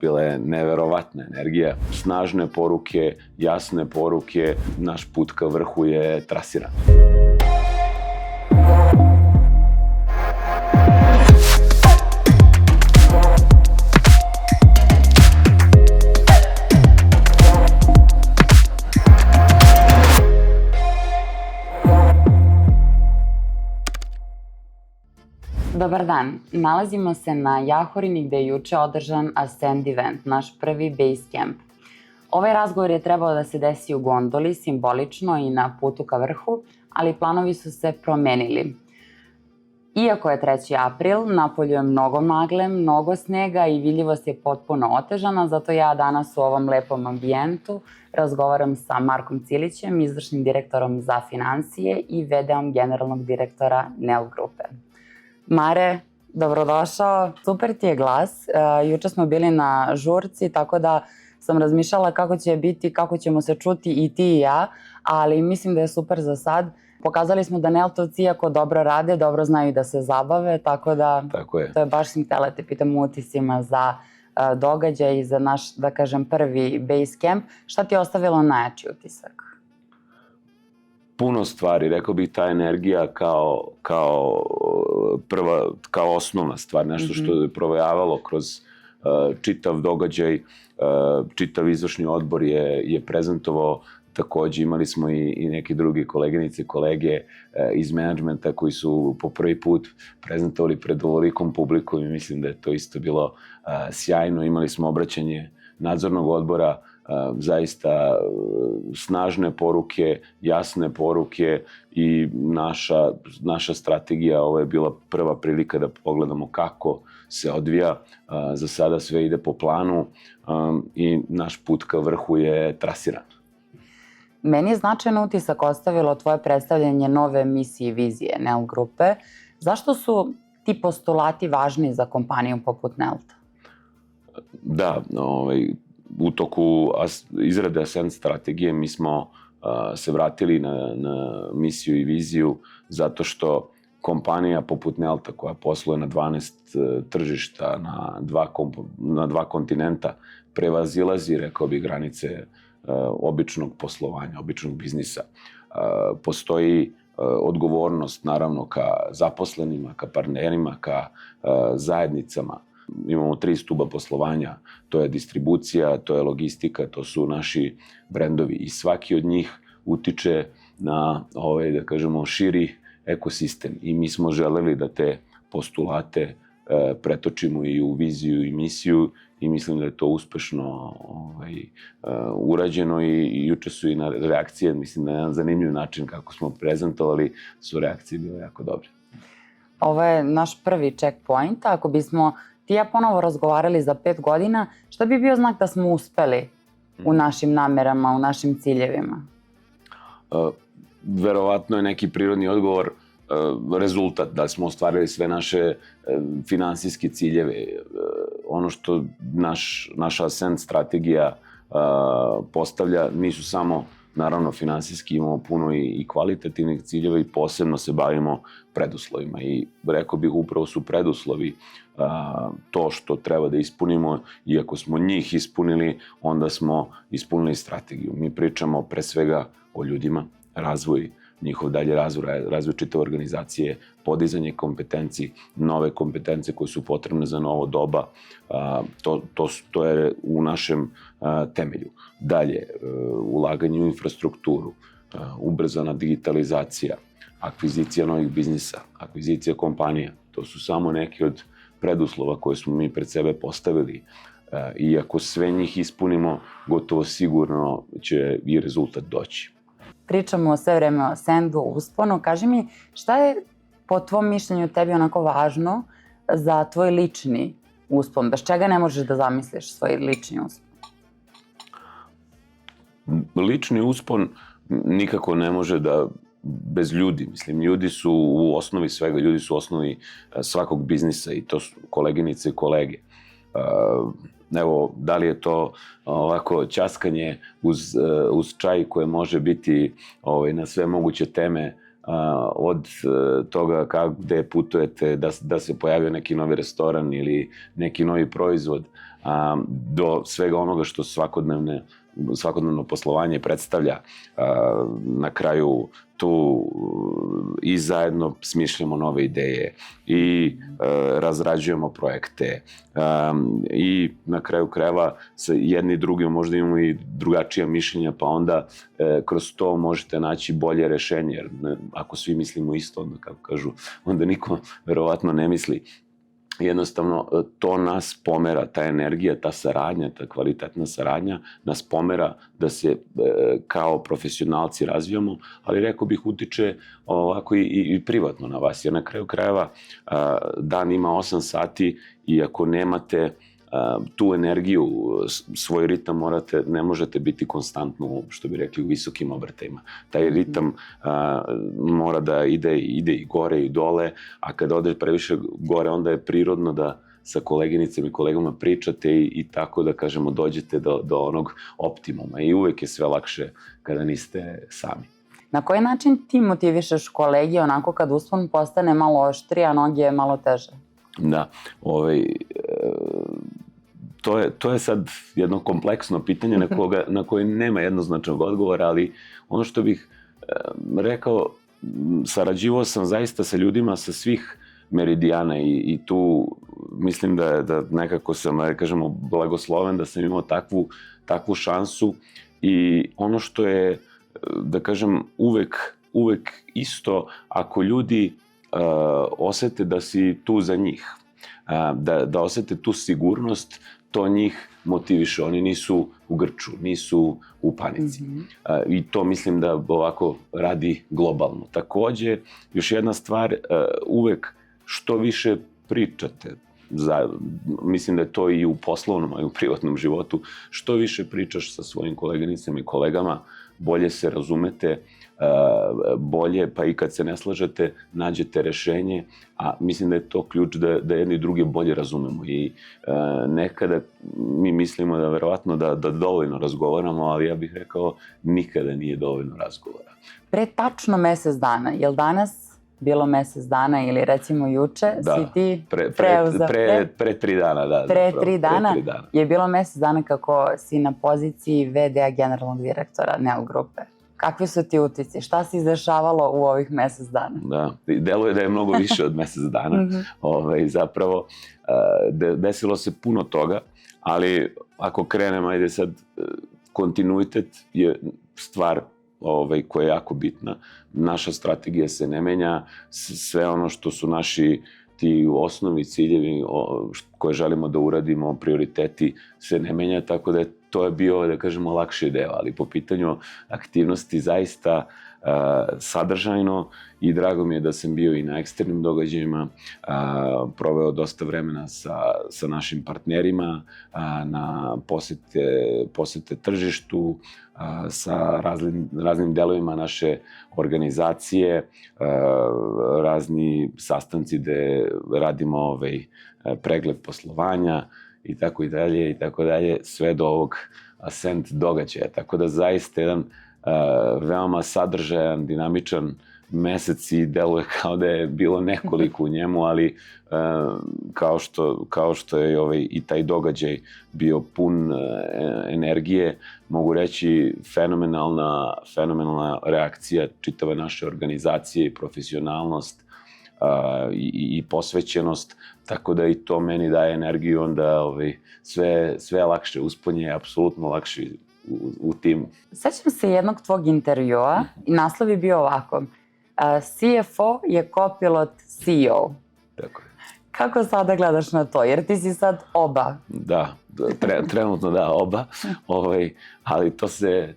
Bila je neverovatna energija, snažne poruke, jasne poruke, naš put ka vrhu je trasiran. Dobar dan, nalazimo se na Jahorini gde je juče održan Ascend event, naš prvi Basecamp. Ovaj razgovor je trebao da se desi u gondoli, simbolično i na putu ka vrhu, ali planovi su se promenili. Iako je 3. april, napolju je mnogo magle, mnogo snega i vidljivost je potpuno otežana, zato ja danas u ovom lepom ambijentu razgovaram sa Markom Cilićem, izvršnim direktorom za finansije i VD-om generalnog direktora Nel grupe. Mare, dobrodošao. Super ti je glas. Juče smo bili na žurci, tako da sam razmišljala kako će biti, kako ćemo se čuti i ti i ja, ali mislim da je super za sad. Pokazali smo da Neltovci, iako dobro rade, dobro znaju da se zabave, tako da to je baš sam htjela te pitam utisima za događaj i za naš, da kažem, prvi Basecamp. Šta ti je ostavilo najjači utisak? Puno stvari, rekao bih ta energija kao osnovna stvar, nešto što je provejavalo kroz čitav događaj, čitav izvršni odbor je prezentovao. Takođe imali smo i neke drugi koleginice i kolege iz menadžmenta koji su po prvi put prezentovali pred ovolikom publikom i mislim da je to isto bilo sjajno. Imali smo obraćanje nadzornog odbora, zaista snažne poruke, jasne poruke i naša strategija, ovo je bila prva prilika da pogledamo kako se odvija. Za sada sve ide po planu i naš put ka vrhu je trasiran. Meni je značajan utisak ostavilo tvoje predstavljanje nove misije i vizije Nel grupe. Zašto su ti postulati važni za kompaniju poput Nelta? Da, u toku izrade Ascend strategije mi smo se vratili na misiju i viziju zato što kompanija poput Nelta koja posluje na 12 tržišta na dva kontinenta prevazilazi, rekao bih, granice običnog poslovanja, običnog biznisa. Postoji odgovornost naravno ka zaposlenima, ka partnerima, ka zajednicama. Imamo 3 stuba poslovanja, to je distribucija, to je logistika, to su naši brendovi i svaki od njih utiče na da kažemo, širi ekosistem i mi smo želeli da te postulate pretočimo i u viziju i misiju i mislim da je to uspešno urađeno i juče su i na reakcije, mislim da je jedan zanimljiv način kako smo prezentovali, su reakcije bile jako dobre. Ovo je naš prvi checkpoint, ako bismo ti i ja ponovo razgovarali za 5 godina, šta bi bio znak da smo uspeli u našim namerama, u našim ciljevima? Verovatno je neki prirodni odgovor rezultat, da smo ostvarili sve naše finansijske ciljeve. Ono što naša Ascend strategija postavlja nisu samo, naravno, finansijski, imamo puno i kvalitativnih ciljeva i posebno se bavimo preduslovima i rekao bih upravo su preduslovi to što treba da ispunimo i ako smo njih ispunili, onda smo ispunili strategiju. Mi pričamo pre svega o ljudima, razvoj, njihov dalje razvoj čitave organizacije, podizanje kompetenciji, nove kompetencije koje su potrebne za novo doba, to je u našem temelju. Dalje, ulaganje u infrastrukturu, ubrzana digitalizacija, akvizicija novih biznisa, akvizicija kompanija, to su samo neki od preduslova koje smo mi pred sebe postavili i ako sve njih ispunimo, gotovo sigurno će i rezultat doći. Pričamo sve vreme o Ascendu, o usponu. Kaži mi, šta je po tvom mišljenju tebi onako važno za tvoj lični uspon? Bez čega ne možeš da zamisliš svoj lični uspon? Lični uspon nikako ne može da bez ljudi. Mislim, ljudi su u osnovi svega, ljudi su u osnovi svakog biznisa i to su koleginice i kolege. Evo, da li je to ovako ćaskanje uz čaj koje može biti na sve moguće teme, od toga gde putujete, da se pojavio neki novi restoran ili neki novi proizvod, do svega onoga što svakodnevno poslovanje predstavlja. Na kraju tu i zajedno smišljamo nove ideje i razrađujemo projekte i na kraju krajeva sa jedni i drugim možda imamo i drugačija mišljenja, pa onda kroz to možete naći bolje rešenje, jer ako svi mislimo isto, onda kako kažu, onda niko verovatno ne misli. Jednostavno, to nas pomera, ta energija, ta saradnja, ta kvalitetna saradnja nas pomera da se kao profesionalci razvijamo, ali rekao bih utiče ovako i privatno na vas, jer na kraju krajeva dan ima 8 sati i ako nemate tu energiju, svoj ritam ne možete biti konstantno, što bi rekli, u visokim obrtajima. Taj ritam mora da ide i gore i dole, a kada ode previše gore, onda je prirodno da sa koleginicama i kolegama pričate i tako da kažemo dođete do onog optimuma i uvek je sve lakše kada niste sami. Na koji način ti motivišeš kolege onako kad uspon postane malo oštrije, a noge malo teže? Da, to je sad jedno kompleksno pitanje na koje nema jednoznačnog odgovora, ali ono što bih rekao, sarađivao sam zaista sa ljudima sa svih meridijana i tu mislim da nekako sam, da kažemo, blagosloven da sam imao takvu šansu i ono što je, da kažem, uvek isto, ako ljudi osete da si tu za njih, da osete tu sigurnost, to njih motiviše. Oni nisu u grču, nisu u panici. I to mislim da ovako radi globalno. Takođe, još jedna stvar, uvek što više pričate, mislim da je to i u poslovnom, a i u privatnom životu, što više pričaš sa svojim koleginicama i kolegama, bolje se razumete, bolje, pa i kad se ne slažete, nađete rešenje, a mislim da je to ključ da jedni druge bolje razumemo. I nekada mi mislimo da verovatno da dovoljno razgovaramo, ali ja bih rekao nikada nije dovoljno razgovora. Pre tačno mesec dana, je li danas bilo mesec dana ili recimo juče si ti preuzeo? Pre 3 dana, da. Pre 3 dana je bilo mesec dana kako si na poziciji VD-a generalnog direktora NEL grupe. Kakvi su ti utisci? Šta se izdešavalo u ovih mesec dana? Da, deluje da je mnogo više od mesec dana. Zapravo, desilo se puno toga, ali ako krenem, ajde sad, kontinuitet je stvar koja je jako bitna. Naša strategija se ne menja, sve ono što su naši ti osnovni ciljevi koje želimo da uradimo, prioriteti se ne menja, tako da to je bio, da kažemo, lakši deo, ali po pitanju aktivnosti zaista sadržajno i drago mi je da sam bio i na eksternim događajima, proveo dosta vremena sa našim partnerima, na posete tržištu, sa raznim delovima naše organizacije, razni sastanci gde radimo pregled poslovanja i tako dalje, sve do ovog Ascent događaja. Tako da zaista jedan veoma sadržajan, dinamičan mesec i deluje kao da je bilo nekoliko u njemu, ali kao što je i taj događaj bio pun energije, mogu reći fenomenalna reakcija čitave naše organizacije i profesionalnost i posvećenost, tako da i to meni daje energiju, onda sve lakše, uspon je apsolutno lakše u timu. Sećam se jednog tvog intervjua i naslov je bio ovako: CFO je kopilot CEO. Tako je. Kako sada gledaš na to? Jer ti si sad oba. Da, trenutno da, oba, ali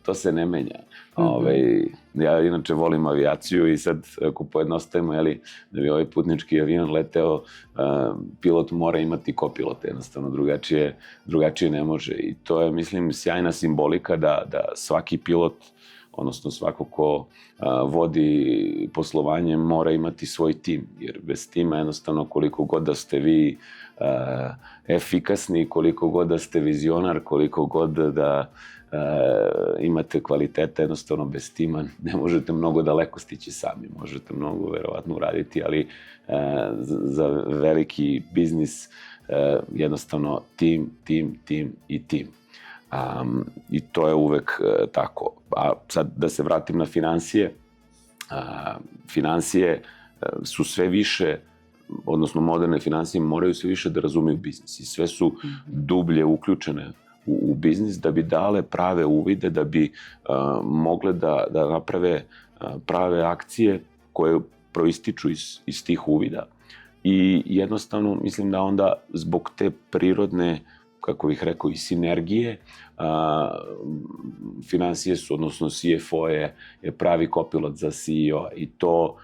to se ne menja. Ja inače volim avijaciju i sad ako pojednostavimo, da bi ovaj putnički avion leteo, pilot mora imati kopilota, jednostavno drugačije ne može. I to je, mislim, sjajna simbolika da svaki pilot, odnosno svako ko vodi poslovanje, mora imati svoj tim, jer bez tima jednostavno koliko god da ste vi efikasni, koliko god da ste vizionar, koliko god da imate kvaliteta, jednostavno bez tima ne možete mnogo daleko stići sami, možete mnogo verovatno uraditi, ali za veliki biznis jednostavno tim i tim. I to je uvek tako. A sad da se vratim na finansije. Finansije su sve više, odnosno moderne finansije moraju sve više da razumiju biznis i sve su dublje uključene u biznis da bi dale prave uvide, da bi mogle da naprave prave akcije koje proističu iz tih uvida. I jednostavno mislim da onda zbog te prirodne, kako bih rekao, i sinergije, finansije su, odnosno CFO je pravi kopilot za CEO i to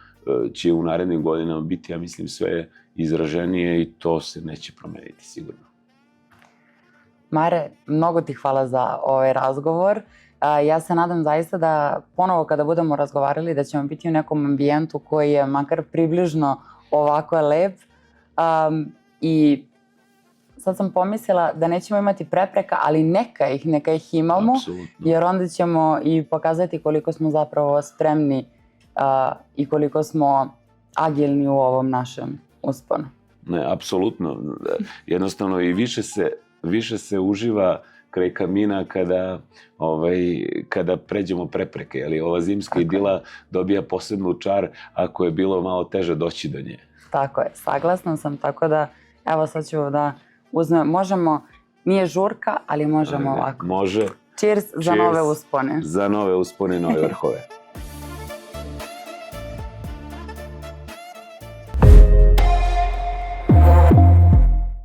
će u narednim godinama biti, ja mislim, sve izraženije i to se neće promeniti sigurno. Mare, mnogo ti hvala za ovaj razgovor. Ja se nadam zaista da ponovo kada budemo razgovarali da ćemo biti u nekom ambijentu koji je makar približno ovako lep. I sad sam pomislila da nećemo imati prepreka, ali neka ih imamo. Apsolutno. Jer onda ćemo i pokazati koliko smo zapravo spremni i koliko smo agilni u ovom našem usponu. Ne, apsolutno. Jednostavno i više se uživa kraj kamina kada pređemo prepreke. Ali ova zimska idila dobija posebnu čar ako je bilo malo teže doći do nje. Tako je, saglasna sam, tako da evo sad ću da uzmem, možemo, nije žurka, ali možemo ovako. Može. Cheers za nove uspone. Za nove uspone i nove vrhove.